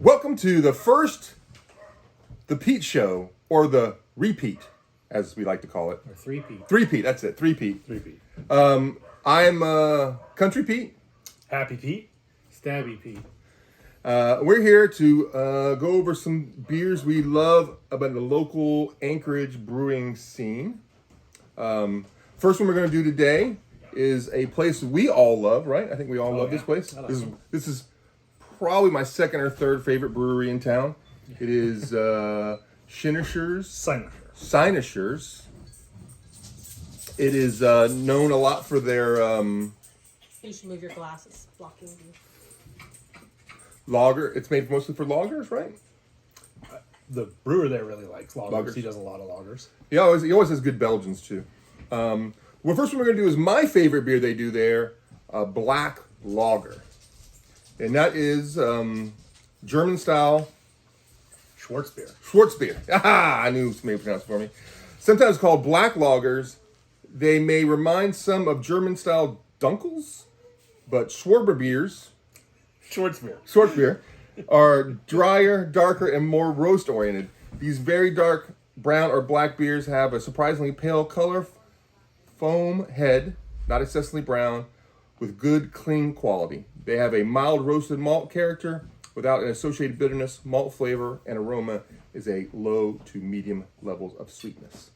Welcome to the Pete Show, or the repeat, as we like to call it. Or three-peat. Three-peat, that's it, three-peat. Three-peat. I'm Country Pete. Happy Pete. Stabby Pete. We're here to go over some beers we love about the local Anchorage brewing scene. First one we're going to do today is a place we all love, right? I think we all love this place. This is probably my second or third favorite brewery in town. It is Cynosure's. Cynosure's. It is known a lot for their You should move your glasses, blocking you. lager. It's made mostly for lagers, right? The brewer there really likes lagers. Lagers. He does a lot of lagers. He always has good Belgians too. Well, first one we're going to do is my favorite beer they do there, black lager. And that is German style Schwarzbier. Schwarzbier. Aha! I knew somebody would pronounce it for me. Sometimes called black lagers. They may remind some of German style Dunkels, but Schwarzbiers Schwarzbier. are drier, darker, and more roast oriented. These very dark brown or black beers have a surprisingly pale color, foam head, not excessively brown, with good, clean quality. They have a mild roasted malt character without an associated bitterness. Malt flavor and aroma is a low to medium levels of sweetness.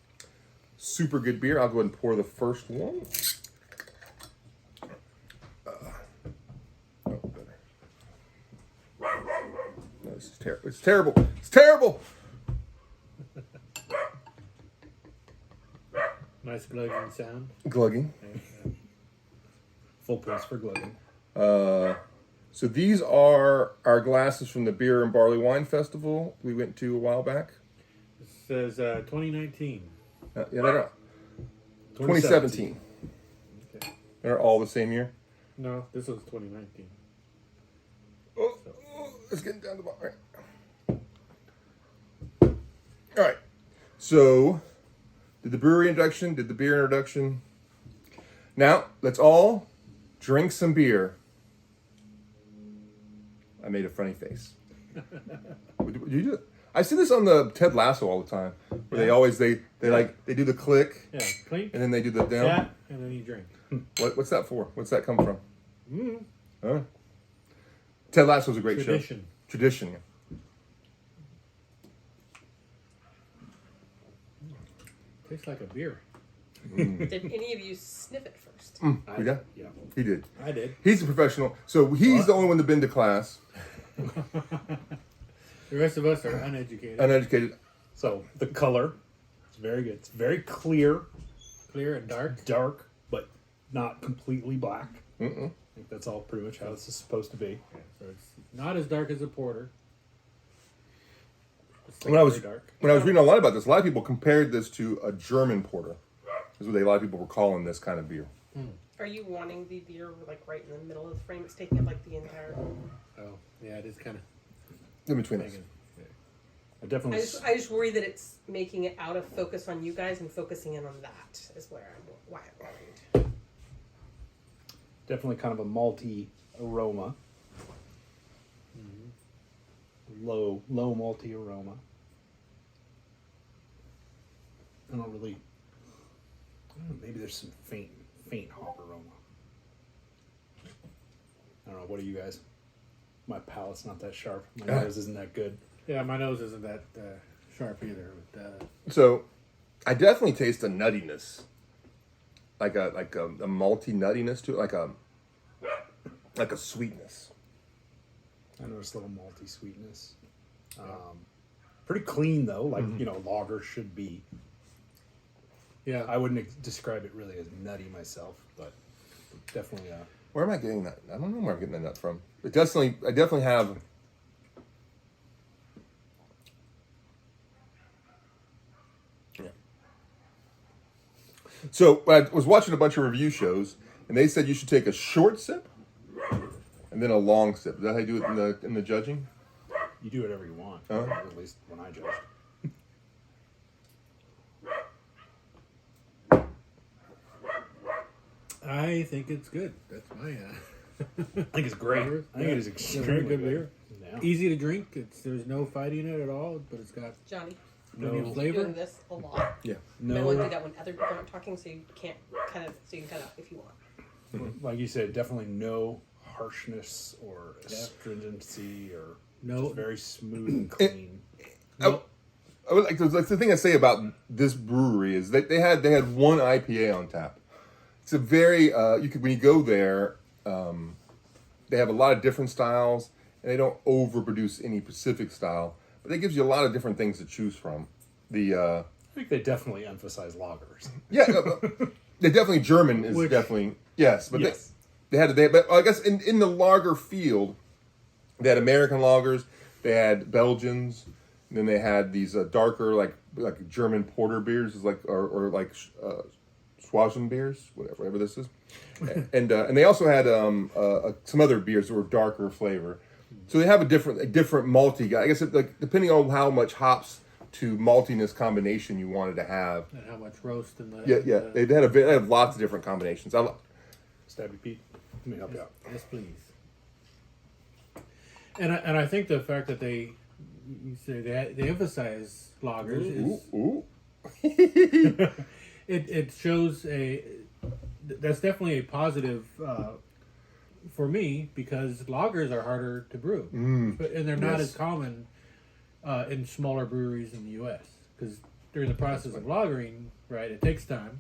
Super good beer. I'll go ahead and pour the first one. Better. No, this is terrible. It's terrible. It's terrible. Nice glugging sound. Glugging. Full price for glugging. So these are our glasses from the Beer and Barley Wine Festival we went to a while back. It says 2019. Yeah, they're 2017. Okay. They're all the same year. No, this was 2019. Oh, it's getting down to the bottom. All right. So, did the brewery introduction, did the beer introduction. Now, let's all drink some beer. I made a funny face. Did you do it? I see this on the Ted Lasso all the time, where they always they do the click, Yeah, clink. and then they do the down. Yeah, and then you drink. What's that for? What's that come from? Mm. Huh? Ted Lasso's a great Tradition. show. Tradition. Tastes like a beer. Did any of you sniff it first? You got? Yeah, He did. I did. He's a professional, so he's the only one that's been to class. The rest of us are uneducated. Uneducated. So the color is very good. It's very clear and dark, but not completely black. Mm-mm. I think that's all pretty much how this is supposed to be. So it's not as dark as a porter. It's When I was very dark. reading a lot about this, a lot of people compared this to a German porter. Is what a lot of people were calling this kind of beer. Are you wanting the beer like right in the middle of the frame? It's taking up like the entire. Oh, yeah, it is kind of. In between us. I definitely. I just worry that it's making it out of focus on you guys and focusing in on that is why I'm worried. Definitely kind of a malty aroma. Low malty aroma. I don't know, maybe there's some faint hop aroma. I don't know, what are you guys? My palate's not that sharp. My nose isn't that good. Yeah, my nose isn't that sharp either. But, So, I definitely taste a nuttiness, like a malty nuttiness to it, like a sweetness. I noticed a little malty sweetness. Pretty clean though, like lager should be. Yeah, I wouldn't describe it really as nutty myself, but definitely. Where am I getting that? I don't know where I'm getting that nut from. I definitely have. Yeah. So I was watching a bunch of review shows, and they said you should take a short sip and then a long sip. Is that how you do it in the judging? You do whatever you want. At least when I judged. I think it's good. That's my. I think it's great. I think it is extremely good beer. Yeah. Yeah. Easy to drink. There's no fight in it at all, but it's got Johnny, plenty of No. you're flavor. doing this a lot. Yeah. You might want to do No, that when other people aren't talking, so you can't cut it. So you can cut out if you want. like you said, definitely no harshness or astringency or No. just very smooth and clean. I would like the thing I say about this brewery is that they had one IPA on tap. It's a very when you go there, they have a lot of different styles and they don't overproduce any specific style, but it gives you a lot of different things to choose from. I think they definitely emphasize lagers. Yeah, they definitely German is definitely yes, but Yes. but I guess in the lager field, they had American lagers, they had Belgians, and then they had these darker like German porter beers, is like or like Schwarzbiers, whatever this is, and they also had some other beers that were darker flavor. So they have a different malty. I guess depending on how much hops to maltiness combination you wanted to have. And how much roast in the They had lots of different combinations. Stabby Pete, let me help you out. Yes, please. And I think the fact that they emphasize lagers is it shows that's definitely a positive for me because lagers are harder to brew, and they're not as common in smaller breweries in the U.S. because during the process of lagering, right, it takes time,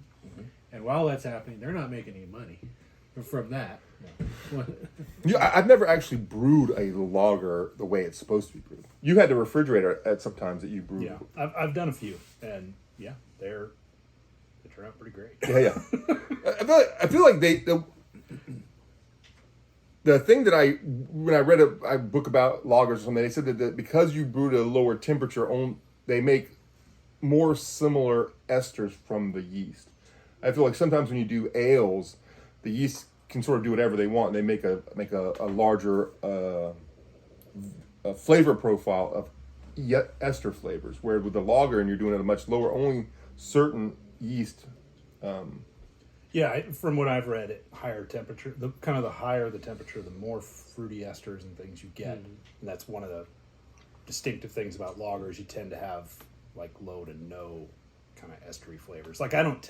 and while that's happening, they're not making any money from that. Yeah, I've never actually brewed a lager the way it's supposed to be brewed. You had the refrigerator at some times that you brewed. Yeah, I've done a few, and yeah, they turn out pretty great. Yeah. I feel like the thing that when I read a book about lagers or something, they said that because you brewed at a lower temperature, they make more similar esters from the yeast. I feel like sometimes when you do ales, the yeast can sort of do whatever they want. And they make a larger flavor profile of ester flavors. Where with the lager, and you're doing it at a much lower, only certain yeast. Yeah, from what I've read, at higher temperature, the higher the temperature, the more fruity esters and things you get, and that's one of the distinctive things about lagers. You tend to have like low to no kind of estery flavors. Like I don't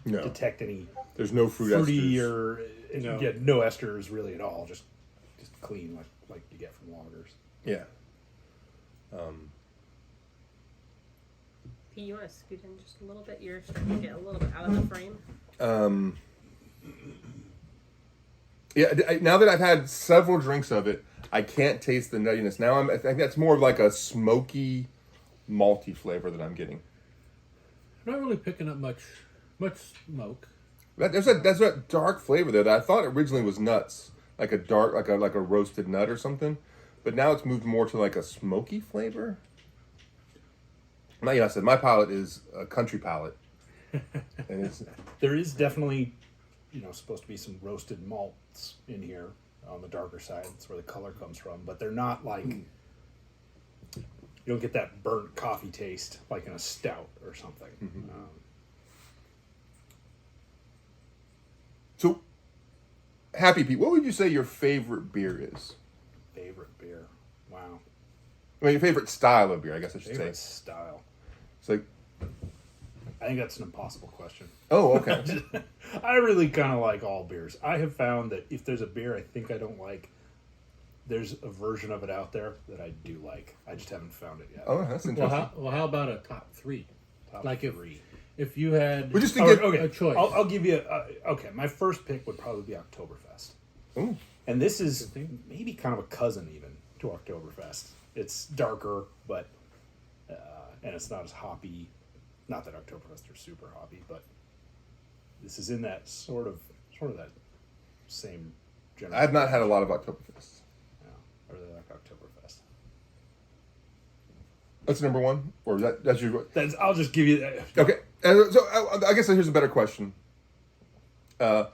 detect any. There's no fruity esters. no esters really at all. Just clean like you get from lagers. Yeah. Pete, you want to scoot in just a little bit? You're starting to get a little bit out of the frame. Now that I've had several drinks of it, I can't taste the nuttiness. Now I think that's more of like a smoky, malty flavor that I'm getting. I'm not really picking up much smoke. There's that dark flavor there that I thought originally was nuts, like a dark, like a roasted nut or something, but now it's moved more to like a smoky flavor. Like I said, my palate is a country palate, and There is definitely, supposed to be some roasted malts in here on the darker side. That's where the color comes from. But they're not like, you don't get that burnt coffee taste like in a stout or something. So, Happy Pete, what would you say your favorite beer is? Favorite beer? Wow. I mean, your favorite style of beer, I guess I should Favorite say. style? It's like, I think that's an impossible question. oh, okay. I really kind of like all beers. I have found that if there's a beer I think I don't like, there's a version of it out there that I do like. I just haven't found it yet. Oh, that's interesting. How about a top three? Top like three. If you had We just think a choice. I'll give you okay. My first pick would probably be Oktoberfest. Ooh. And this is maybe kind of a cousin even to Oktoberfest. It's darker, but and it's not as hoppy. Not that Oktoberfest are super hoppy, but this is in that sort of that same general. I've not had a lot of Oktoberfest. Yeah, I really like Oktoberfest. That's number one, or that's your. I'll just give you that. Okay, so I guess here's a better question. So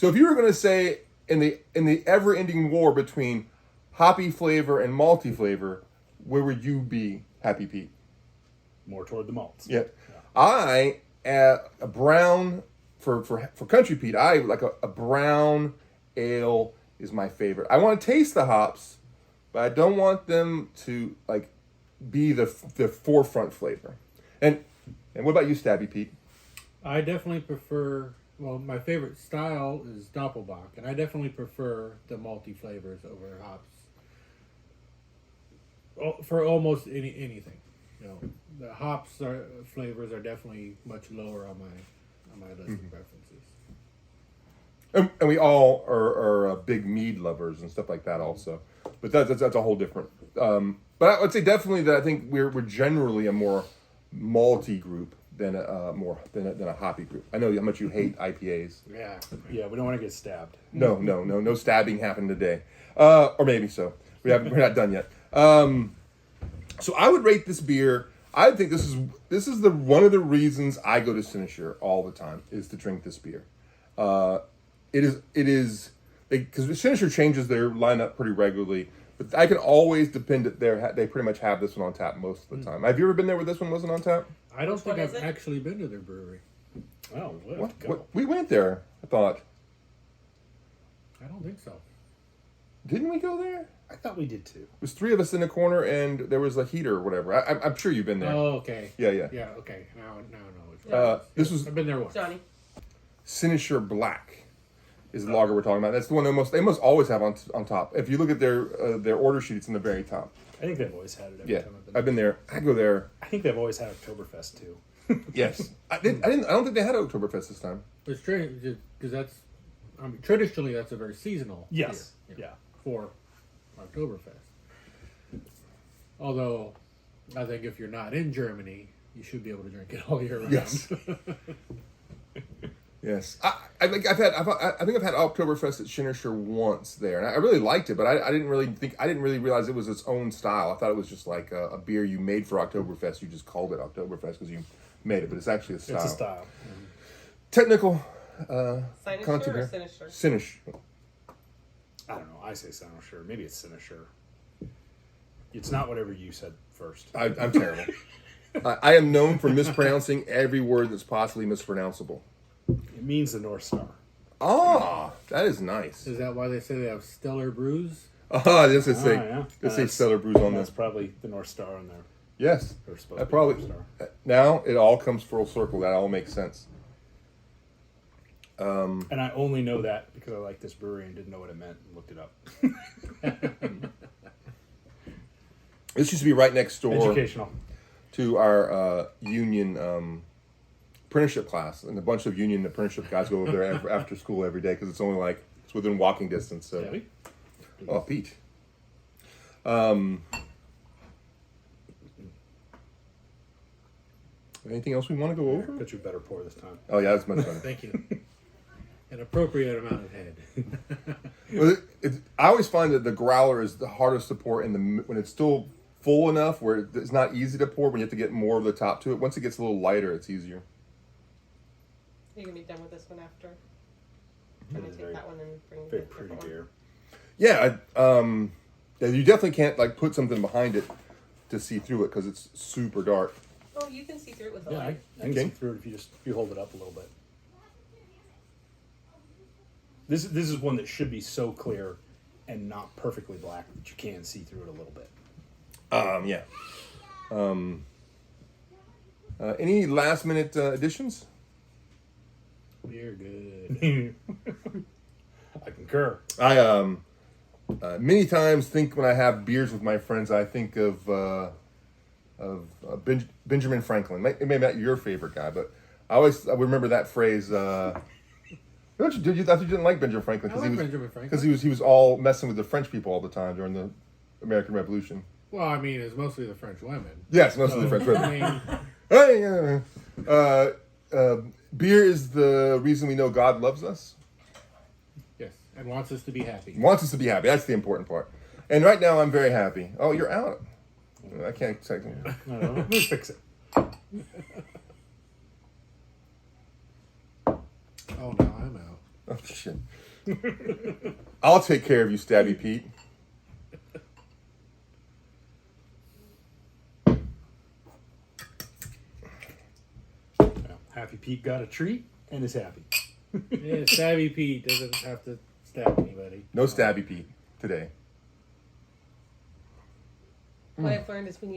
if you were going to say in the ever-ending war between hoppy flavor and malty flavor, where would you be, Happy Pete? More toward the malts. Yeah. I a brown for Country Pete. I like a brown ale is my favorite. I want to taste the hops, but I don't want them to like be the forefront flavor. And what about you, Stabby Pete? I definitely prefer. Well, my favorite style is Doppelbock, and I definitely prefer the malty flavors over hops. For almost anything, you know, the flavors are definitely much lower on my list of preferences. And we all are big mead lovers and stuff like that also, but that's a whole different. But I would say definitely that I think we're generally a more malty group than a hoppy group. I know how much you hate IPAs. Yeah, we don't want to get stabbed. No stabbing happened today, or maybe so. We're not done yet. So I would rate this beer. I think this is the one of the reasons I go to Cynosure all the time is to drink this beer. It is because Cynosure changes their lineup pretty regularly, but I can always depend that they pretty much have this one on tap most of the time. Have you ever been there where this one wasn't on tap? I don't think I've is it? actually been to their brewery. Oh, What? We went there. I thought. I don't think so. Didn't we go there? I thought we did too. It was three of us in a corner, and there was a heater or whatever. I'm sure you've been there. Oh, okay. Yeah. Yeah, okay. Now I know. This was I've been there once. Johnny. Cynosure Black is the lager we're talking about. That's the one they must always have on top. If you look at their order sheet, it's in the very top. I think they've always had it every Yeah, time I've been there. I go there. I think they've always had Oktoberfest too. Yes, I don't think they had Oktoberfest this time. It's strange because traditionally that's a very seasonal. Yes. Beer, you know, for Oktoberfest. Although, I think if you're not in Germany, you should be able to drink it all year round. Yes. Yes, I think I've had Oktoberfest at Cynosure once there, and I really liked it, but I didn't really realize it was its own style. I thought it was just like a beer you made for Oktoberfest. You just called it Oktoberfest because you made it, but it's actually a style. It's a style. Technical. Cynosure content or here. Cynosure? Cynosure. I don't know. I say Cynosure. Maybe it's Cynosure. It's not whatever you said first. I'm terrible. I am known for mispronouncing every word that's possibly mispronounceable. It means the North Star. Ah, that is nice. Is that why they say they have stellar brews? This is say yeah. let's say Stellar Brews on That's this. probably the North Star on there. Yes, Or supposed that to be probably. the North Star. Now it all comes full circle. That all makes sense. And I only know that because I like this brewery and didn't know what it meant and looked it up. This used to be right next door Educational. to our union apprenticeship class, and a bunch of union apprenticeship guys go over there after school every day because it's within walking distance. So, Debbie? oh, Pete. Anything else we want to go over? Bet you better pour this time. Oh yeah, that's much better. Thank you. An appropriate amount of head. Well, I always find that the growler is the hardest to pour when it's still full enough where it's not easy to pour. When you have to get more of the top to it. Once it gets a little lighter, it's easier. You're gonna be done with this one after. I'm gonna take that one and bring Very the pretty different one. beer. Yeah, yeah, you definitely can't like put something behind it to see through it because it's super dark. Oh, you can see through it with the Yeah, I light. can Okay. see through it if you hold it up a little bit. This is one that should be so clear and not perfectly black that you can see through it a little bit. Yeah. Any last minute additions? We're good. I concur. I many times think when I have beers with my friends, I think of Benjamin Franklin. Maybe not your favorite guy, but I remember that phrase. Don't you, I thought you didn't like Benjamin Franklin I like Benjamin Franklin. because he was all messing with the French people all the time during the American Revolution. Well, I mean, it's mostly the French women. Yes, mostly the French. I mean, Beer is the reason we know God loves us. yes, and wants us to be happy. Wants us to be happy. That's the important part. And right now, I'm very happy. Oh, you're out. I can't take it. Let me fix it. Oh, no, I'm out. Oh shit. I'll take care of you, Stabby Pete. Well, Happy Pete got a treat and is happy. Yeah, Stabby Pete doesn't have to stab anybody. No Stabby Pete today. What I've learned is we need